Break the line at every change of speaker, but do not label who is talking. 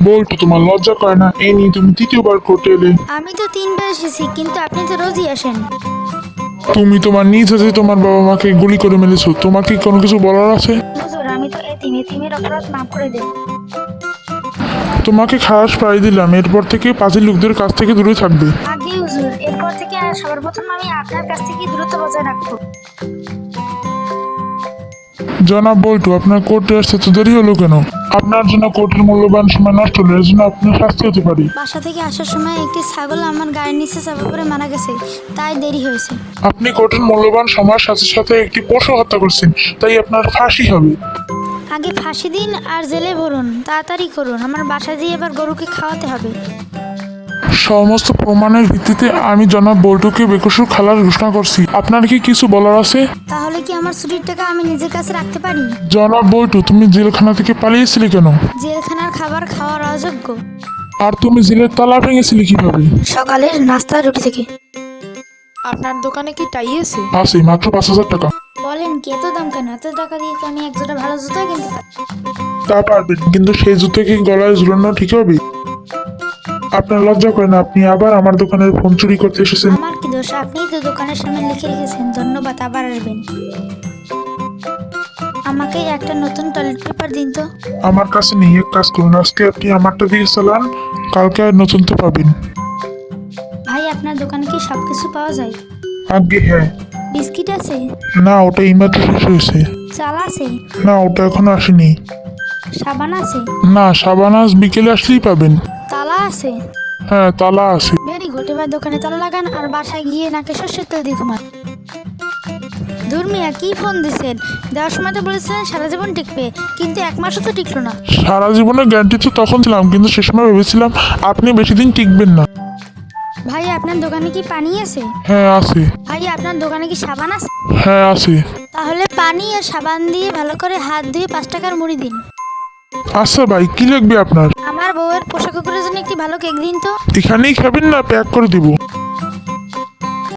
বল্টু, তোমার লজ্জা করে না? এই নিয়ে তুমি তৃতীয়বার কোর্টে এলে।
আমি তো 3 বার এসেছি, কিন্তু আপনি তো রোজই আসেন।
তুমি তোমার নিজ হাতে তোমার বাবা মাকে গুলি করে মেরেছো, তোমাকে কোনো কিছু বলার আছে?
হুজুর, আমি তো এতিমের অপরাধ মাফ করে দেন।
তোমাকে খালাস পাড়ি দিলাম, এরপর থেকে পাজি লোকদের কাছ থেকে দূরে থাকবে।
আগে হুজুর, এরপর থেকে সবার প্রথম আমি আপনার কাছ থেকে দূরত্ব বজায় রাখবো।
জনাব বল্টু, আপনার কোর্টে আসতে তো দেরি হলো কেন? আপনার জন্য কোর্টের মূল্যবান সময় নষ্ট হলো, এর জন্য আপনার শাস্তি হতে পারে।
বাসা থেকে আসার সময় একটি ছাগল আমার গাড়ির নিচে চাপা পড়ে মারা গেছে, তাই দেরি হয়েছে।
আপনি কোর্টের মূল্যবান সময়ের সাথে সাথে একটি পশু হত্যা করছেন, তাই আপনার ফাঁসি হবে।
আগে ফাঁসি দিন আর জেলে ভরুন, তাড়াতাড়ি করুন, আমার বাসা দিয়ে এবার গরুকে খাওয়াতে হবে।
সমস্ত প্রমাণের ভিত্তিতে আমি জনাব বল্টুকে বেকসুর খালাস ঘোষণা করছি। আপনার কি কিছু বলার আছে?
তাহলে কি আমার ছুটির টাকা আমি নিজের কাছে রাখতে পারি?
জনাব বল্টু, তুমি জেলখানা থেকে পালিয়েছিলে কেন?
জেলখানার খাবার খাওয়ার অযোগ্য।
আর তুমি জেলের তালা ভেঙেছিলে কিভাবে?
সকালের নাস্তা রুটি থেকে।
আপনার দোকানে কি টাই আছে?
আছে, মাত্র 5,000 টাকা।
বলেন কি, এত দাম কেন? এত টাকা দিয়ে তো আমি এক জোড়া ভালো জুতো কিনতে পারি।
তা পারবেন, কিন্তু সেই জুতো কি গলায় ঝুলানো ঠিক হবে? আপনার লজ্জা করে না? আপনি আবার আমার দোকানের ফোন চুরি করতে এসেছেন।
আমার কি দোষ? আপনিই তো দোকানের সামনে লিখে রেখেছেন ধন্যবাদ, আবার আসবেন। আমাকে একটা নতুন টয়লেট পেপার দিন তো।
আমার কাছে নেই, এক কাজ করুন, আজকে আপনি আমারটা দিয়ে চালান, কালকে আর নতুন তো পাবেন।
ভাই, আপনার দোকানে কি সব কিছু পাওয়া যায়?
আগে হ্যাঁ।
বিস্কিট আছে?
না, ওটা এইমাত্র শেষ হয়েছে।
চাল আছে?
না, ওটা এখনো আসেনি।
সাবান আছে?
না, সাবান আজ বিকেলে আসলেই পাবেন।
তালা আছে?
হ্যাঁ, তালা আছে।
ভেরি গুড, এবার দোকানে তালা লাগান আর বাসায় গিয়ে নাকে সর্ষের তেল দিয়ে ঘুমান। ধুর মিয়া, কি ফোন দিছেন? দেওয়ার সময় তো বলেছিলেন সারা জীবন টিকবে, কিন্তু 1 মাসও তো টিকলো না।
সারা জীবনের গ্যারান্টি তো তখন ছিলাম, কিন্তু সে সময় ভেবেছিলাম আপনি বেশি দিন টিকবেন না।
ভাই, আপনার দোকানে কি পানি আছে?
হ্যাঁ আছে।
ভাই, আপনার দোকানে কি সাবান আছে?
হ্যাঁ আছে।
তাহলে পানি আর সাবান দিয়ে ভালো করে হাত ধুয়ে 5 টাকার মুড়ি দিন।
আচ্ছা ভাই, কি লাগবে আপনার?
আমার বউয়ের পোশাক কুকুরের জন্য একটি ভালো কেক দিন তো।
এখানেই খাবেন না প্যাক করে দিব?